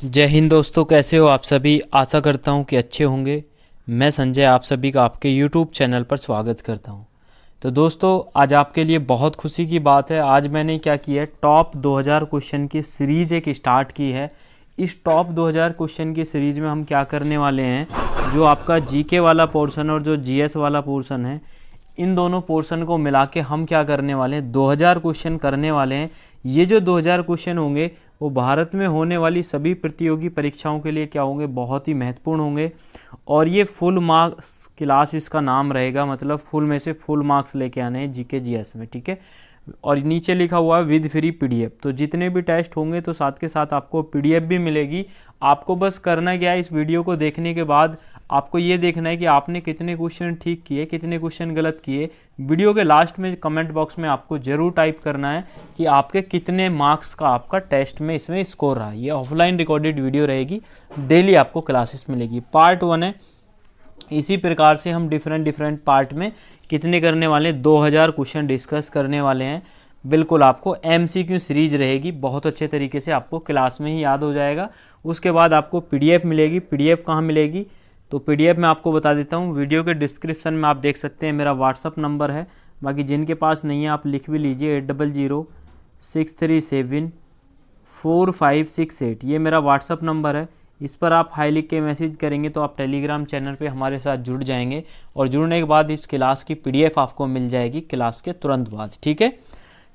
जय हिंद दोस्तों, कैसे हो आप सभी। आशा करता हूँ कि अच्छे होंगे। मैं संजय आप सभी का आपके YouTube चैनल पर स्वागत करता हूँ। तो दोस्तों, आज आपके लिए बहुत खुशी की बात है। आज मैंने क्या किया है, टॉप 2000 क्वेश्चन की सीरीज़ एक स्टार्ट की है। इस टॉप 2000 क्वेश्चन की सीरीज़ में हम क्या करने वाले हैं, जो आपका जीके वाला पोर्शन और जो जीएस वाला पोर्शन है, इन दोनों पोर्शन को मिला के हम क्या करने वाले हैं, 2000 क्वेश्चन करने वाले हैं। ये जो 2000 क्वेश्चन होंगे वो भारत में होने वाली सभी प्रतियोगी परीक्षाओं के लिए क्या होंगे, बहुत ही महत्वपूर्ण होंगे। और ये फुल मार्क्स क्लास इसका नाम रहेगा, मतलब फुल में से फुल मार्क्स लेके आने हैं जीके जीएस में, ठीक है। और नीचे लिखा हुआ है विद फ्री पीडीएफ। तो जितने भी टेस्ट होंगे तो साथ के साथ आपको पीडीएफ भी मिलेगी। आपको बस करना क्या है, इस वीडियो को देखने के बाद आपको ये देखना है कि आपने कितने क्वेश्चन ठीक किए, कितने क्वेश्चन गलत किए। वीडियो के लास्ट में कमेंट बॉक्स में आपको जरूर टाइप करना है कि आपके कितने मार्क्स का आपका टेस्ट में इसमें स्कोर रहा। ये ऑफलाइन रिकॉर्डेड वीडियो रहेगी, डेली आपको क्लासेस मिलेगी। पार्ट 1 है। इसी प्रकार से हम डिफरेंट पार्ट में कितने करने वाले हैं, 2000 क्वेश्चन डिस्कस करने वाले हैं। बिल्कुल आपको एमसीक्यू सीरीज रहेगी, बहुत अच्छे तरीके से आपको क्लास में ही याद हो जाएगा। उसके बाद आपको पीडीएफ मिलेगी। पीडीएफ कहाँ मिलेगी, तो पीडीएफ मैं आपको बता देता हूँ। वीडियो के डिस्क्रिप्शन में आप देख सकते हैं, मेरा व्हाट्सअप नंबर है। बाकी जिनके पास नहीं है आप लिख भी लीजिए, 8006374568। ये मेरा व्हाट्सअप नंबर है। इस पर आप हाई लिख के मैसेज करेंगे तो आप टेलीग्राम चैनल पे हमारे साथ जुड़ जाएंगे। और जुड़ने के बाद इस क्लास की पीडीएफ आपको मिल जाएगी क्लास के तुरंत बाद, ठीक है।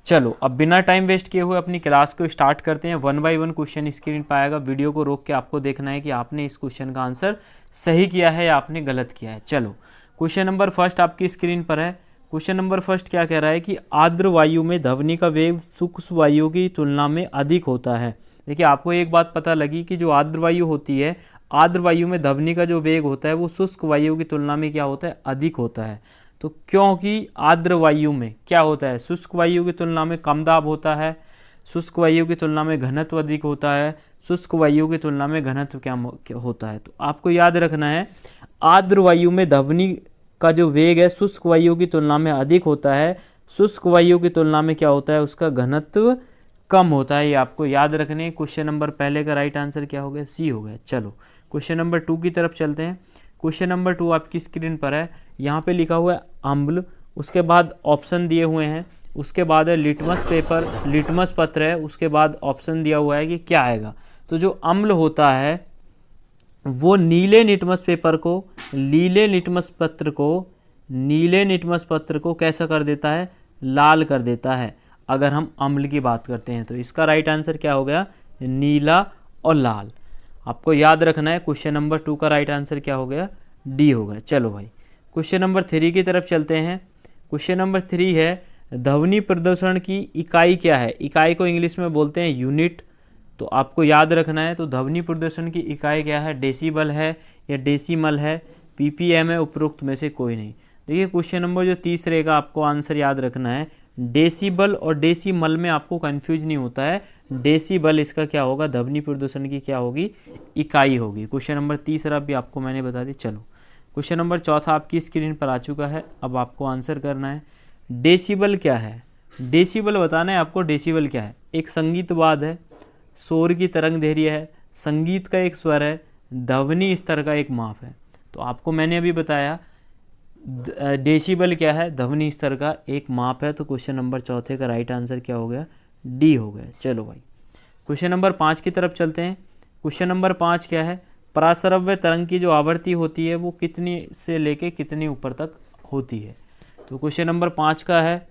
चलो, अब बिना टाइम वेस्ट किए हुए अपनी क्लास को स्टार्ट करते हैं। 1 बाय 1 क्वेश्चन स्क्रीन पर आएगा। वीडियो को रोक के आपको देखना है कि आपने इस क्वेश्चन का आंसर सही किया है या आपने गलत किया है। चलो, क्वेश्चन नंबर फर्स्ट आपकी स्क्रीन पर है। क्वेश्चन नंबर फर्स्ट क्या कह रहा है कि आर्द्र वायु में ध्वनि का वेग शुष्क वायु की तुलना में अधिक होता है। देखिए, आपको एक बात पता लगी कि जो आर्द्र वायु होती है, आर्द्र वायु में ध्वनि का जो वेग होता है वो शुष्क वायु की तुलना में क्या होता है, अधिक होता है। तो क्योंकि आर्द्र वायु में क्या होता है, शुष्क वायु की तुलना में कम दाब होता है, शुष्क वायु की तुलना में घनत्व अधिक होता है, शुष्क वायु की तुलना में घनत्व क्या होता है। तो आपको याद रखना है, आर्द्र वायु में ध्वनि का जो वेग है शुष्क वायु की तुलना में अधिक होता है, शुष्क वायु की तुलना में क्या होता है, उसका घनत्व कम होता है। ये आपको याद रखने। क्वेश्चन नंबर पहले का राइट आंसर क्या हो गया, सी हो गया। चलो, क्वेश्चन नंबर 2 की तरफ चलते हैं। क्वेश्चन नंबर 2 आपकी स्क्रीन पर है। यहाँ पे लिखा हुआ है अम्ल, उसके बाद ऑप्शन दिए हुए हैं, उसके बाद है लिटमस पेपर, लिटमस पत्र है, उसके बाद ऑप्शन दिया हुआ है कि क्या आएगा। तो जो अम्ल होता है वो नीले लिटमस पेपर को, नीले लिटमस पत्र को कैसा कर देता है, लाल कर देता है। अगर हम अम्ल की बात करते हैं तो इसका राइट आंसर क्या हो गया, नीला और लाल। आपको याद रखना है। क्वेश्चन नंबर 2 का राइट आंसर क्या हो गया, डी हो गया। चलो भाई, क्वेश्चन नंबर 3 की तरफ चलते हैं। क्वेश्चन नंबर 3 है ध्वनि प्रदूषण की इकाई क्या है। इकाई को इंग्लिश में बोलते हैं यूनिट। तो आपको याद रखना है। तो ध्वनि प्रदूषण की इकाई क्या है, डेसिबल है या डेसिमल है, पीपीएम है, उपरोक्त में से कोई नहीं। देखिए, क्वेश्चन नंबर जो 30 रहेगा आपको आंसर याद रखना है। डेसिबल और डेसिमल में आपको कंफ्यूज नहीं होता है। डेसिबल इसका क्या होगा, ध्वनि प्रदूषण की क्या होगी, इकाई होगी। क्वेश्चन नंबर 30 भी आपको मैंने बता दी। चलो, क्वेश्चन नंबर 4 आपकी स्क्रीन पर आ चुका है। अब आपको आंसर करना है। डेसिबल क्या है, डेसिबल बताना है आपको। डेसिबल क्या है, एक संगीतवाद है, शोर की तरंग दैर्ध्य है, संगीत का एक स्वर है, ध्वनि स्तर का एक माप है। तो आपको मैंने अभी बताया डेसिबल क्या है, ध्वनि स्तर का एक माप है। तो क्वेश्चन नंबर 4 का राइट आंसर क्या हो गया, डी हो गया। चलो भाई, क्वेश्चन नंबर 5 की तरफ चलते हैं। क्वेश्चन नंबर 5 क्या है, पराश्रव्य तरंग की जो आवृत्ति होती है वो कितनी से लेके कितनी ऊपर तक होती है। तो क्वेश्चन नंबर 5 का है,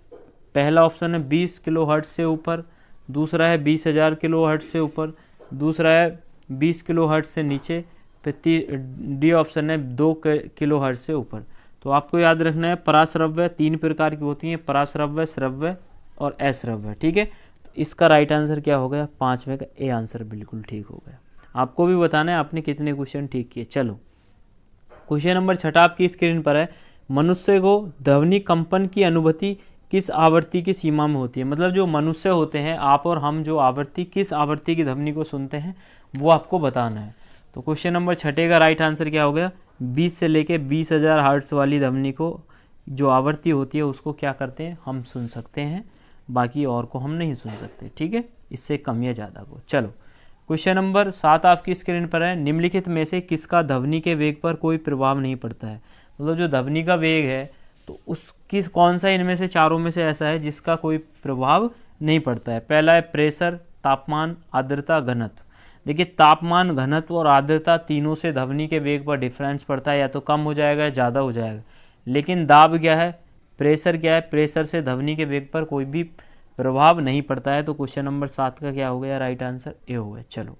पहला ऑप्शन है 20 किलो हर्ट्ज से ऊपर, दूसरा है 20,000 किलो हर्ट्ज से ऊपर, दूसरा है 20 किलो हर्ट्ज से नीचे, फिर डी ऑप्शन है 2 किलो हर्ट्ज से ऊपर। तो आपको याद रखना है, पराश्रव्य 3 प्रकार की होती हैं, पराश्रव्य, श्रव्य और अश्रव्य, ठीक है। तो इसका राइट आंसर क्या हो गया, 5वें का ए आंसर बिल्कुल ठीक हो गया। आपको भी बताना है आपने कितने क्वेश्चन ठीक किए। चलो, क्वेश्चन नंबर 6 आपकी स्क्रीन पर है। मनुष्य को ध्वनि कंपन की अनुभूति किस आवृत्ति की सीमा में होती है। मतलब जो मनुष्य होते हैं, आप और हम, जो आवृत्ति, किस आवृत्ति की ध्वनि को सुनते हैं वो आपको बताना है। तो क्वेश्चन नंबर 6 का राइट आंसर क्या हो गया, 20 से लेके 20,000 हर्ट्ज वाली ध्वनि को, जो आवृत्ति होती है उसको क्या करते हैं, हम सुन सकते हैं। बाकी और को हम नहीं सुन सकते, ठीक है, इससे कम या ज़्यादा को। चलो, क्वेश्चन नंबर 7 आपकी स्क्रीन पर है, निम्नलिखित में से किसका ध्वनि के वेग पर कोई प्रभाव नहीं पड़ता है। मतलब जो ध्वनि का वेग है तो कौन सा इनमें से चारों में से ऐसा है जिसका कोई प्रभाव नहीं पड़ता है। पहला है प्रेशर, तापमान, आर्द्रता, घनत्व। देखिए तापमान, घनत्व और आर्द्रता तीनों से ध्वनि के वेग पर डिफरेंस पड़ता है, या तो कम हो जाएगा या ज़्यादा हो जाएगा। लेकिन दाब क्या है, प्रेशर क्या है, प्रेशर से ध्वनि के वेग पर कोई भी प्रभाव नहीं पड़ता है। तो क्वेश्चन नंबर 7 का क्या हो गया, राइट आंसर ए हो गया। चलो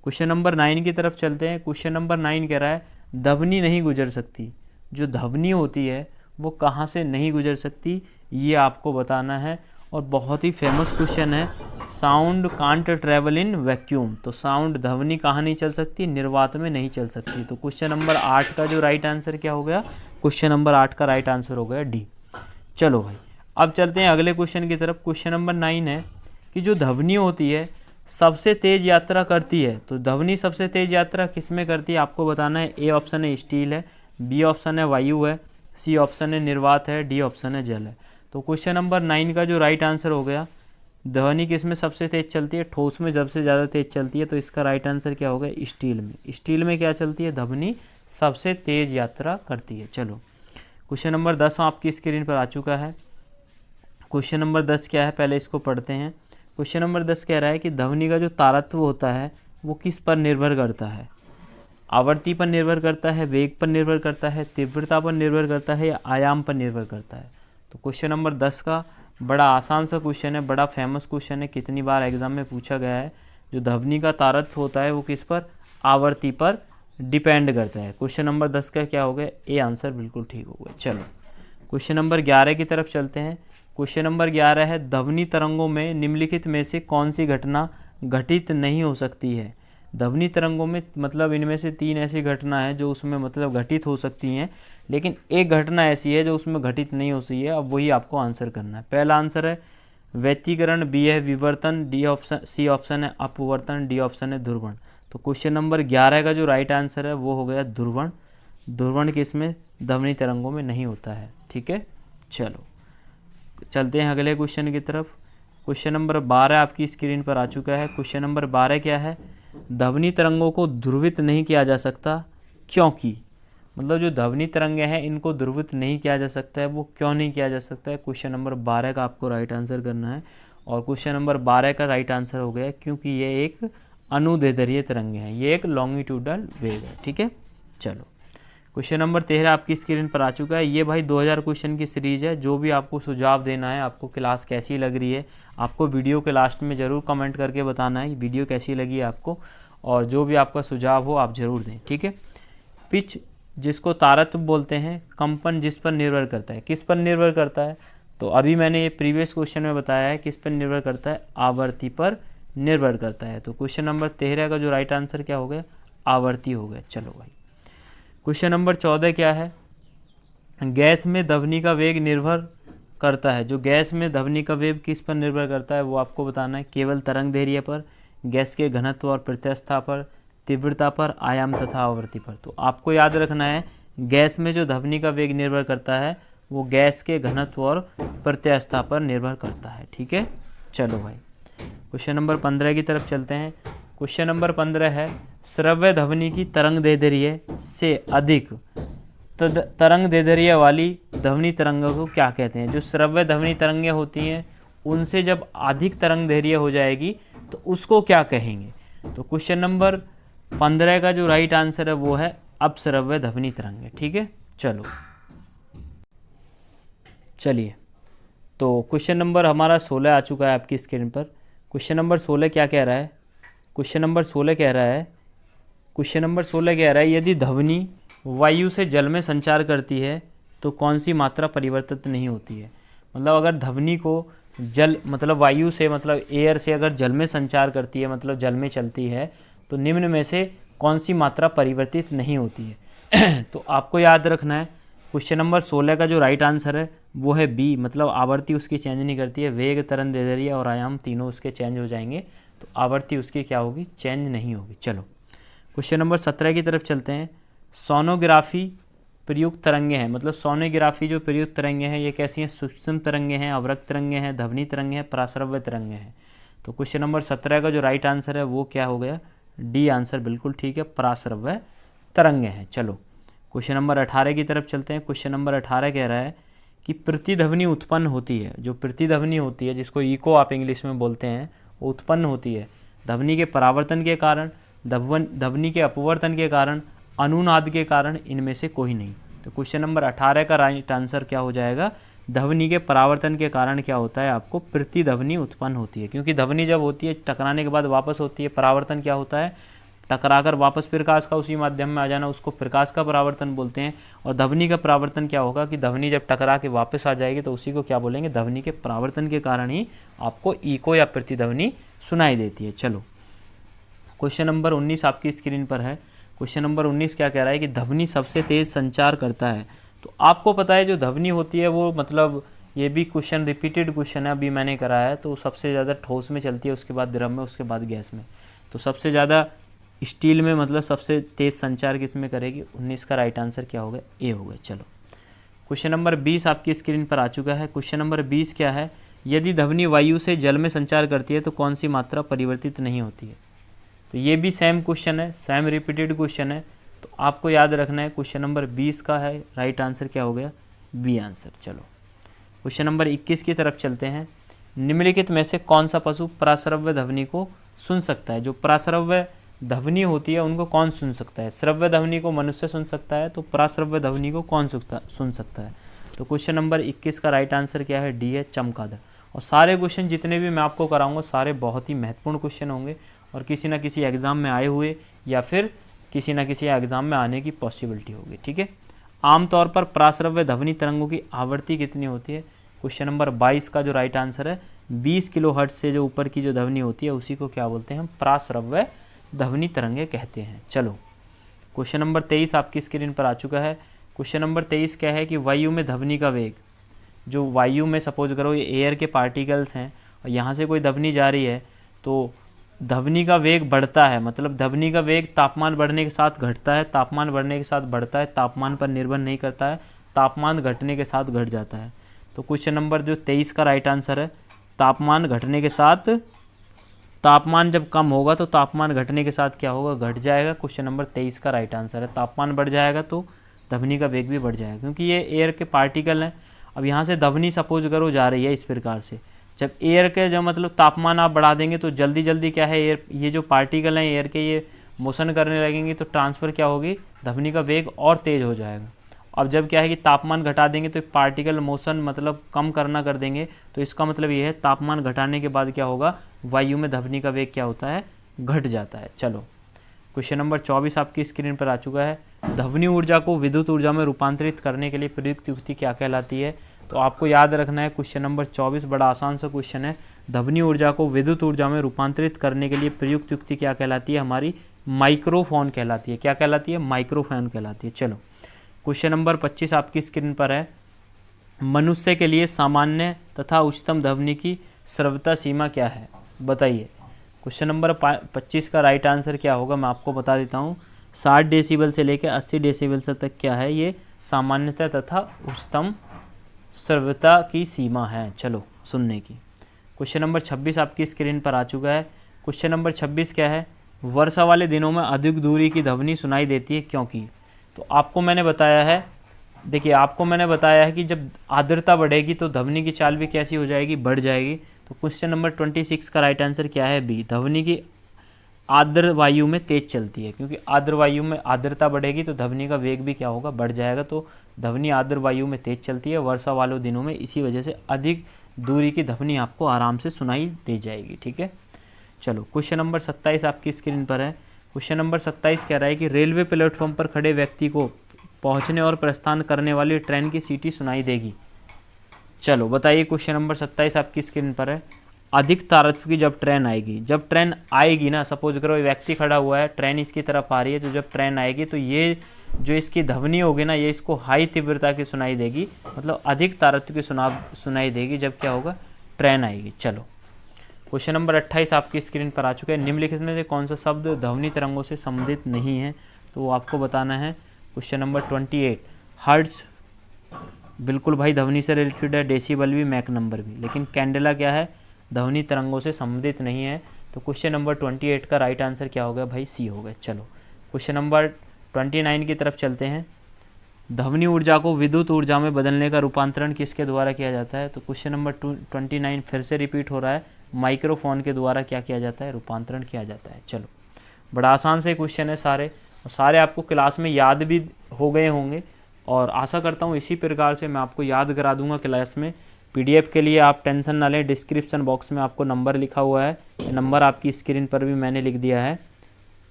क्वेश्चन नंबर 9 की तरफ चलते हैं। क्वेश्चन नंबर 9 कह रहा है ध्वनि नहीं गुजर सकती। जो ध्वनि होती है वो कहाँ से नहीं गुजर सकती, ये आपको बताना है। और बहुत ही फेमस क्वेश्चन है, sound can't travel in vacuum. तो साउंड, ध्वनि कहाँ नहीं चल सकती, निर्वात में नहीं चल सकती। तो क्वेश्चन नंबर 8 का जो राइट आंसर क्या हो गया, क्वेश्चन नंबर 8 का राइट आंसर हो गया डी। चलो भाई अब चलते हैं अगले क्वेश्चन की तरफ। क्वेश्चन नंबर 9 है कि जो ध्वनि होती है सबसे तेज यात्रा करती है। तो ध्वनि सबसे तेज यात्रा किस में करती है आपको बताना है। ए ऑप्शन है स्टील है, बी ऑप्शन है वायु है, सी ऑप्शन है निर्वात है, डी ऑप्शन है जल है। तो क्वेश्चन नंबर 9 का जो राइट आंसर हो गया, ध्वनि किस में सबसे तेज चलती है, ठोस में सबसे ज़्यादा तेज चलती है। तो इसका राइट आंसर क्या होगा, स्टील में। स्टील में क्या चलती है, ध्वनि सबसे तेज यात्रा करती है। चलो क्वेश्चन नंबर 10 आपकी स्क्रीन पर आ चुका है। क्वेश्चन नंबर 10 क्या है, पहले इसको पढ़ते हैं। क्वेश्चन नंबर 10 कह रहा है कि ध्वनि का जो तारत्व होता है वो किस पर निर्भर करता है। आवृत्ति पर निर्भर करता है, वेग पर निर्भर करता है, तीव्रता पर निर्भर करता है, या आयाम पर निर्भर करता है। तो क्वेश्चन नंबर 10 का बड़ा आसान सा क्वेश्चन है, बड़ा फेमस क्वेश्चन है, कितनी बार एग्जाम में पूछा गया है। जो ध्वनि का तारत्व होता है वो किस पर, आवृत्ति पर डिपेंड करता है। क्वेश्चन नंबर 10 का क्या हो गया, ए आंसर बिल्कुल ठीक हो गया। चलो क्वेश्चन नंबर 11 की तरफ चलते हैं। क्वेश्चन नंबर 11 है ध्वनि तरंगों में निम्नलिखित में से कौन सी घटना घटित नहीं हो सकती है। ध्वनि तरंगों में मतलब इनमें से 3 ऐसी घटना है जो उसमें मतलब घटित हो सकती हैं, लेकिन एक घटना ऐसी है जो उसमें घटित नहीं हो सकती है। अब वही आपको आंसर करना है। पहला आंसर है व्यतिकरण, बी है विवर्तन, डी ऑप्शन, सी ऑप्शन है अपवर्तन, डी ऑप्शन है ध्रुवण। तो क्वेश्चन नंबर 11 का जो राइट आंसर है वो हो गया ध्रुवण। ध्रुवण किसमें, ध्वनि तरंगों में नहीं होता है। ठीक है, चलो चलते हैं अगले क्वेश्चन की तरफ। क्वेश्चन नंबर 12 आपकी स्क्रीन पर आ चुका है। क्वेश्चन नंबर 12 क्या है, ध्वनि तरंगों को ध्रुवित नहीं किया जा सकता क्योंकि, मतलब जो ध्वनि तरंगे हैं इनको ध्रुवित नहीं किया जा सकता है, वो क्यों नहीं किया जा सकता है। क्वेश्चन नंबर 12 का आपको राइट आंसर करना है। और क्वेश्चन नंबर 12 का राइट आंसर हो गया क्योंकि ये एक अनुदैर्ध्य तरंगे हैं, ये एक लॉन्गिट्यूडल वेव है। ठीक है, चलो क्वेश्चन नंबर 13 आपकी स्क्रीन पर आ चुका है। ये भाई 2000 क्वेश्चन की सीरीज़ है। जो भी आपको सुझाव देना है, आपको क्लास कैसी लग रही है, आपको वीडियो के लास्ट में ज़रूर कमेंट करके बताना है वीडियो कैसी लगी है आपको, और जो भी आपका सुझाव हो आप ज़रूर दें। ठीक है, पिच जिसको तारत्व बोलते हैं, कंपन जिस पर निर्भर करता है, किस पर निर्भर करता है। तो अभी मैंने ये प्रीवियस क्वेश्चन में बताया है किस पर निर्भर करता है, आवृत्ति पर निर्भर करता है। तो क्वेश्चन नंबर 13 का जो राइट आंसर क्या हो गया, आवृत्ति हो गया। चलो भाई क्वेश्चन नंबर 14 क्या है, गैस में ध्वनि का वेग निर्भर करता है। जो गैस में ध्वनि का वेग किस पर निर्भर करता है वो आपको बताना है। केवल तरंग दैर्ध्य पर, गैस के घनत्व और प्रत्यवस्था पर, तीव्रता पर, आयाम तथा आवृत्ति पर। तो आपको याद रखना है गैस में जो ध्वनि का वेग निर्भर करता है वो गैस के घनत्व और प्रत्यवस्था पर निर्भर करता है। ठीक है, चलो भाई क्वेश्चन नंबर 15 की तरफ चलते हैं। क्वेश्चन नंबर 15 है श्रव्य ध्वनि की तरंग दैर्ध्य से अधिक तरंग दैर्ध्य वाली ध्वनि तरंगों को क्या कहते हैं। जो श्रव्य ध्वनि तरंगें होती हैं उनसे जब अधिक तरंग दैर्ध्य हो जाएगी तो उसको क्या कहेंगे। तो क्वेश्चन नंबर 15 का जो राइट आंसर है वो है अपश्रव्य ध्वनि तरंगें। ठीक है, चलो चलिए तो क्वेश्चन नंबर हमारा 16 आ चुका है आपकी स्क्रीन पर। क्वेश्चन नंबर 16 क्या कह रहा है, क्वेश्चन नंबर 16 कह रहा है यदि ध्वनि वायु से जल में संचार करती है तो कौन सी मात्रा परिवर्तित नहीं होती है। मतलब अगर ध्वनि को जल मतलब वायु से मतलब एयर से अगर जल में संचार करती है, मतलब जल में चलती है, तो निम्न में से कौन सी मात्रा परिवर्तित नहीं होती है। तो आपको याद रखना है क्वेश्चन नंबर 16 का जो राइट आंसर है वो है बी, मतलब आवृत्ति उसकी चेंज नहीं करती है। वेग, तरंग दैर्ध्य और आयाम तीनों उसके चेंज हो जाएंगे, तो आवृत्ति उसकी क्या होगी, चेंज नहीं होगी। चलो क्वेश्चन नंबर 17 की तरफ चलते हैं। सोनोग्राफी प्रयुक्त तरंगे हैं, मतलब सोनोग्राफी जो प्रयुक्त तरंगे हैं ये कैसी हैं, सूक्ष्म तरंगे हैं, अवरक्त तरंगे हैं, ध्वनि तरंगे हैं, प्राश्रव्य तरंगे हैं। तो क्वेश्चन नंबर 17 का जो राइट आंसर है वो क्या हो गया, डी आंसर बिल्कुल ठीक है, पराश्रव्य तरंगे हैं। चलो क्वेश्चन नंबर 18 की तरफ चलते हैं। क्वेश्चन नंबर 18 कह रहा है कि प्रतिध्वनि उत्पन्न होती है, जो प्रतिध्वनि होती है जिसको इको आप इंग्लिश में बोलते हैं, वो उत्पन्न होती है ध्वनि के परावर्तन के कारण, ध्वनि के अपवर्तन के कारण, अनुनाद के कारण, इनमें से कोई नहीं। तो क्वेश्चन नंबर 18 का राइट आंसर क्या हो जाएगा, ध्वनि के परावर्तन के कारण क्या होता है, आपको प्रतिध्वनि उत्पन्न होती है। क्योंकि ध्वनि जब होती है टकराने के बाद वापस होती है, परावर्तन क्या होता है, टकराकर वापस प्रकाश का उसी माध्यम में आ जाना, उसको प्रकाश का परावर्तन बोलते हैं। और ध्वनि का परावर्तन क्या होगा कि ध्वनि जब टकरा के वापस आ जाएगी तो उसी को क्या बोलेंगे, ध्वनि के परावर्तन के कारण ही आपको इको या प्रतिध्वनि सुनाई देती है। चलो क्वेश्चन नंबर 19 आपकी स्क्रीन पर है। क्वेश्चन नंबर 19 क्या कह रहा है कि ध्वनि सबसे तेज संचार करता है। तो आपको पता है जो ध्वनि होती है वो मतलब ये भी क्वेश्चन रिपीटेड क्वेश्चन है, अभी मैंने कराया, तो सबसे ज़्यादा ठोस में चलती है, उसके बाद द्रव में, उसके बाद गैस में। तो सबसे ज़्यादा स्टील में मतलब सबसे तेज संचार किस में करेगी, 19 का राइट आंसर क्या होगा, ए होगा। चलो क्वेश्चन नंबर 20 आपकी स्क्रीन पर आ चुका है। क्वेश्चन नंबर 20 क्या है, यदि ध्वनि वायु से जल में संचार करती है तो कौन सी मात्रा परिवर्तित नहीं होती है। तो ये भी सेम क्वेश्चन है, सेम रिपीटेड क्वेश्चन है, तो आपको याद रखना है क्वेश्चन नंबर 20 का है राइट आंसर क्या हो गया, बी आंसर। चलो क्वेश्चन नंबर 21 की तरफ चलते हैं। निम्नलिखित में से कौन सा पशु पराश्रव्य ध्वनि को सुन सकता है। जो पराश्रव्य ध्वनि होती है उनको कौन सुन सकता है, श्रव्य ध्वनि को मनुष्य सुन सकता है, तो पराश्रव्य ध्वनि को कौन सुन सकता है। तो क्वेश्चन नंबर 21 का राइट आंसर क्या है, डी है, चमगादड़। और सारे क्वेश्चन जितने भी मैं आपको कराऊंगा सारे बहुत ही महत्वपूर्ण क्वेश्चन होंगे और किसी ना किसी एग्जाम में आए हुए या फिर किसी न किसी एग्जाम में आने की पॉसिबिलिटी होगी। ठीक है, आमतौर पर पराश्रव्य ध्वनि तरंगों की आवृत्ति कितनी होती है। क्वेश्चन नंबर 22 का जो राइट आंसर है 20 किलोहर्ट्ज से जो ऊपर की जो ध्वनि होती है उसी को क्या बोलते हैं, हम पराश्रव्य ध्वनि तरंगे कहते हैं। चलो क्वेश्चन नंबर 23 आपकी स्क्रीन पर आ चुका है। क्वेश्चन नंबर 23 क्या है कि वायु में ध्वनि का वेग, जो वायु में सपोज करो ये एयर के पार्टिकल्स हैं और यहाँ से कोई ध्वनि जा रही है तो ध्वनि का वेग बढ़ता है, मतलब ध्वनि का वेग तापमान बढ़ने के साथ घटता है, तापमान बढ़ने के साथ बढ़ता है, तापमान पर निर्भर नहीं करता है, तापमान घटने के साथ घट जाता है। तो क्वेश्चन नंबर जो 23 का राइट आंसर है, तापमान घटने के साथ, तापमान जब कम होगा तो तापमान घटने के साथ क्या होगा, घट जाएगा। क्वेश्चन नंबर 23 का राइट आंसर है, तापमान बढ़ जाएगा तो ध्वनि का वेग भी बढ़ जाएगा, क्योंकि ये एयर के पार्टिकल हैं। अब यहाँ से ध्वनि सपोज करो जा रही है इस प्रकार से, जब एयर के जो मतलब तापमान आप बढ़ा देंगे तो जल्दी जल्दी क्या है, एयर ये जो पार्टिकल हैं एयर के ये मोशन करने लगेंगे तो ट्रांसफ़र क्या होगी, ध्वनि का वेग और तेज़ हो जाएगा। अब जब क्या है कि तापमान घटा देंगे तो पार्टिकल मोशन मतलब कम करना कर देंगे, तो इसका मतलब ये है तापमान घटाने के बाद क्या होगा, वायु में ध्वनि का वेग क्या होता है, घट जाता है। चलो क्वेश्चन नंबर 24 आपकी स्क्रीन पर आ चुका है। ध्वनि ऊर्जा को विद्युत ऊर्जा में रूपांतरित करने के लिए प्रयुक्त युक्ति क्या कहलाती है। तो आपको याद रखना है क्वेश्चन नंबर 24 बड़ा आसान सा क्वेश्चन है। ध्वनि ऊर्जा को विद्युत ऊर्जा में रूपांतरित करने के लिए प्रयुक्त युक्ति क्या कहलाती है, हमारी माइक्रोफोन कहलाती है। क्या कहलाती है, माइक्रोफोन कहलाती है। चलो क्वेश्चन नंबर 25 आपकी स्क्रीन पर है। मनुष्य के लिए सामान्य तथा उच्चतम ध्वनि की श्रव्यता सीमा क्या है, बताइए। क्वेश्चन नंबर 25 का राइट आंसर क्या होगा, मैं आपको बता देता हूँ। 60 डेसिबल से लेकर 80 डेसिबल से तक क्या है, ये सामान्यता तथा उच्चतम श्रव्यता की सीमा है। चलो सुनने की। क्वेश्चन नंबर 26 आपकी स्क्रीन पर आ चुका है। क्वेश्चन नंबर 26 क्या है, वर्षा वाले दिनों में अधिक दूरी की ध्वनि सुनाई देती है क्योंकि। तो आपको मैंने बताया है, देखिए आपको मैंने बताया है कि जब आर्द्रता बढ़ेगी तो ध्वनि की चाल भी कैसी हो जाएगी, बढ़ जाएगी। तो क्वेश्चन नंबर 26 का राइट आंसर क्या है, बी। ध्वनि की आर्द्र वायु में तेज चलती है, क्योंकि आर्द्र वायु में आर्द्रता बढ़ेगी तो ध्वनि का वेग भी क्या होगा, बढ़ जाएगा। तो ध्वनि आर्द्र वायु में तेज चलती है वर्षा वाले दिनों में, इसी वजह से अधिक दूरी की ध्वनि आपको आराम से सुनाई दे जाएगी। ठीक है, चलो क्वेश्चन नंबर 27 आपकी स्क्रीन पर है। क्वेश्चन नंबर 27 कह रहा है कि रेलवे प्लेटफॉर्म पर खड़े व्यक्ति को पहुंचने और प्रस्थान करने वाली ट्रेन की सीटी सुनाई देगी। चलो बताइए, क्वेश्चन नंबर 27 आपकी स्क्रीन पर है। अधिक तारत्व की जब ट्रेन आएगी, जब ट्रेन आएगी ना, सपोज करो व्यक्ति खड़ा हुआ है, ट्रेन इसकी तरफ आ रही है, तो जब ट्रेन आएगी तो ये जो इसकी ध्वनि होगी ना, ये इसको हाई तीव्रता की सुनाई देगी, मतलब अधिक तारत्व की सुनाई देगी जब क्या होगा, ट्रेन आएगी। चलो क्वेश्चन नंबर 28 आपकी स्क्रीन पर आ चुका है। निम्नलिखित में से कौन सा शब्द ध्वनि तरंगों से संबंधित नहीं है, तो वो आपको बताना है। क्वेश्चन नंबर 28 हर्ट्ज, बिल्कुल भाई ध्वनि से रिलेटेड है, डेसिबल भी, मैक नंबर भी। लेकिन कैंडेला क्या है, ध्वनि तरंगों से संबंधित नहीं है। तो क्वेश्चन नंबर 28 का राइट आंसर क्या होगा भाई, सी होगा। चलो क्वेश्चन नंबर 29 की तरफ चलते हैं। ध्वनि ऊर्जा को विद्युत ऊर्जा में बदलने का रूपांतरण किसके द्वारा किया जाता है? तो क्वेश्चन नंबर 29 फिर से रिपीट हो रहा है, माइक्रोफोन के द्वारा क्या किया जाता है, रूपांतरण किया जाता है। चलो बड़ा आसान से क्वेश्चन है सारे, और सारे आपको क्लास में याद भी हो गए होंगे, और आशा करता हूँ इसी प्रकार से मैं आपको याद करा दूंगा क्लास में। पीडीएफ के लिए आप टेंशन ना लें, डिस्क्रिप्शन बॉक्स में आपको नंबर लिखा हुआ है, नंबर आपकी स्क्रीन पर भी मैंने लिख दिया है।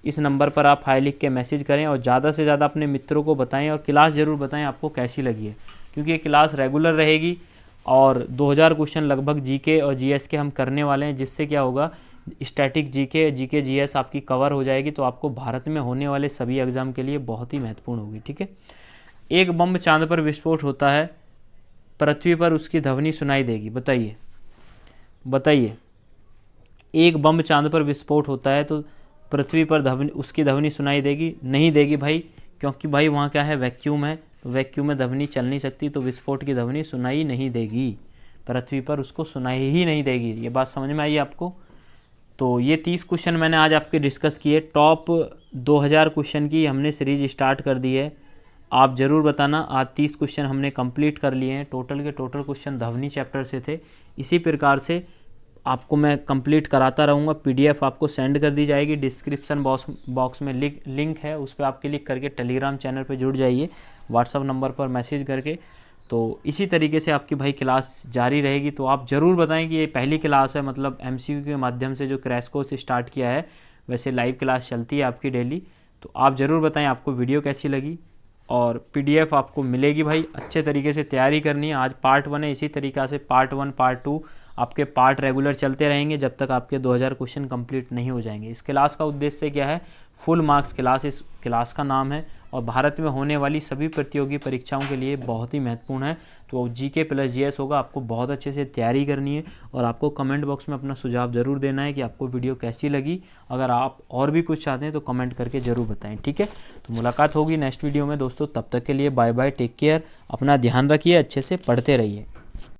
इस नंबर पर आप हाई लिख के मैसेज करें और ज़्यादा से ज़्यादा अपने मित्रों को बताएं, और क्लास ज़रूर बताएं आपको कैसी लगी है, क्योंकि ये क्लास रेगुलर रहेगी और 2000 क्वेश्चन लगभग जीके और जीएस के हम करने वाले हैं, जिससे क्या होगा स्टैटिक जीके जीएस आपकी कवर हो जाएगी, तो आपको भारत में होने वाले सभी एग्जाम के लिए बहुत ही महत्वपूर्ण होगी। ठीक है, एक बम चांद पर विस्फोट होता है, पृथ्वी पर उसकी ध्वनि सुनाई देगी। बताइए एक बम चांद पर विस्फोट होता है तो पृथ्वी पर उसकी ध्वनि सुनाई देगी? नहीं देगी भाई, क्योंकि भाई वहाँ क्या है, वैक्यूम है, तो वैक्यूम में ध्वनि चल नहीं सकती, तो विस्फोट की ध्वनि सुनाई नहीं देगी, पृथ्वी पर उसको सुनाई ही नहीं देगी। ये बात समझ में आई आपको? तो ये 30 क्वेश्चन मैंने आज आपके डिस्कस किए। टॉप 2000 क्वेश्चन की हमने सीरीज स्टार्ट कर दी है, आप ज़रूर बताना। आज 30 क्वेश्चन हमने कंप्लीट कर लिए हैं, टोटल के टोटल क्वेश्चन ध्वनि चैप्टर से थे। इसी प्रकार से आपको मैं कंप्लीट कराता रहूँगा। पीडीएफ आपको सेंड कर दी जाएगी, डिस्क्रिप्शन बॉक्स में लिंक है, उस पर आप क्लिक करके टेलीग्राम चैनल पर जुड़ जाइए, व्हाट्सअप नंबर पर मैसेज करके। तो इसी तरीके से आपकी भाई क्लास जारी रहेगी। तो आप ज़रूर बताएं कि ये पहली क्लास है, मतलब एमसीक्यू के माध्यम से जो क्रैश कोर्स स्टार्ट किया है, वैसे लाइव क्लास चलती है आपकी डेली। तो आप ज़रूर बताएं आपको वीडियो कैसी लगी, और पीडीएफ आपको मिलेगी भाई। अच्छे तरीके से तैयारी करनी है। आज पार्ट 1 है, इसी तरीक़ा से पार्ट 1 पार्ट 2 आपके पार्ट रेगुलर चलते रहेंगे जब तक आपके 2000 क्वेश्चन कंप्लीट नहीं हो जाएंगे। इस क्लास का उद्देश्य क्या है, फुल मार्क्स क्लास इस क्लास का नाम है, और भारत में होने वाली सभी प्रतियोगी परीक्षाओं के लिए बहुत ही महत्वपूर्ण है। तो जीके प्लस जीएस होगा, आपको बहुत अच्छे से तैयारी करनी है, और आपको कमेंट बॉक्स में अपना सुझाव ज़रूर देना है कि आपको वीडियो कैसी लगी। अगर आप और भी कुछ चाहते हैं तो कमेंट करके ज़रूर बताएं। ठीक है, तो मुलाकात होगी नेक्स्ट वीडियो में दोस्तों। तब तक के लिए बाय बाय, टेक केयर, अपना ध्यान रखिए, अच्छे से पढ़ते रहिए।